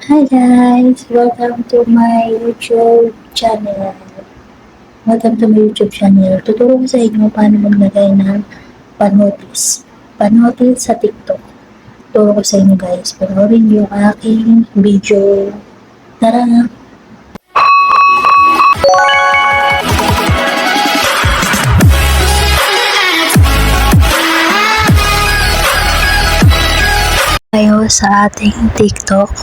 Hi guys! Welcome to my YouTube channel. Tuturo ko sa inyo paano maglagay ng panotis. Panotis sa TikTok. Tuturo ko sa inyo guys. Panoorin yung aking video. Tara! Tayo sa ating TikTok.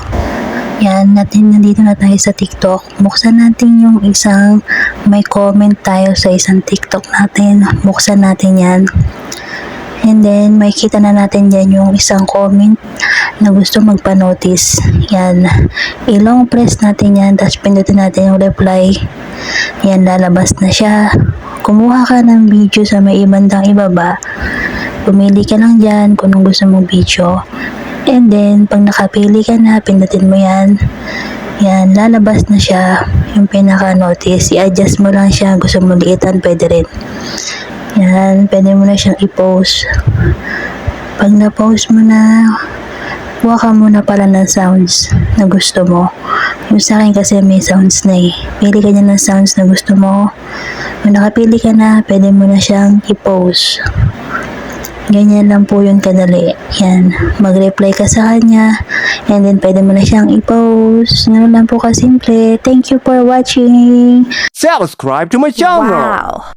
Yan, nandito na tayo sa TikTok. Buksan natin yung isang may comment tayo sa isang TikTok natin. Buksan natin yan. And then, makikita na natin dyan yung isang comment na gusto magpa-notice. Yan. I-long press natin yan, tapos pindutin natin yung reply. Yan, lalabas na siya. Kumuha ka ng video sa may ibandang ibaba. Pumili ka lang dyan kung anong gusto mong video. And then, pag nakapili ka na, pindutin mo yan. Yan, lalabas na siya. Yung pinaka-notice. I-adjust mo lang siya. Gusto mo liitan, pwede rin. Yan, pwede mo na siyang i-post. Pag na-post mo na, kuha ka muna pala ng sounds na gusto mo. Yung sa akin kasi may sounds na eh. Pili ka niya ng sounds na gusto mo. Kung nakapili ka na, pwede mo na siyang i-post. Ganyan lang po yun kadali. Yan. Mag-reply ka sa kanya. And then, pwede mo na siyang i-post. Ganun lang po kasimple. Thank you for watching. Subscribe to my channel. Wow.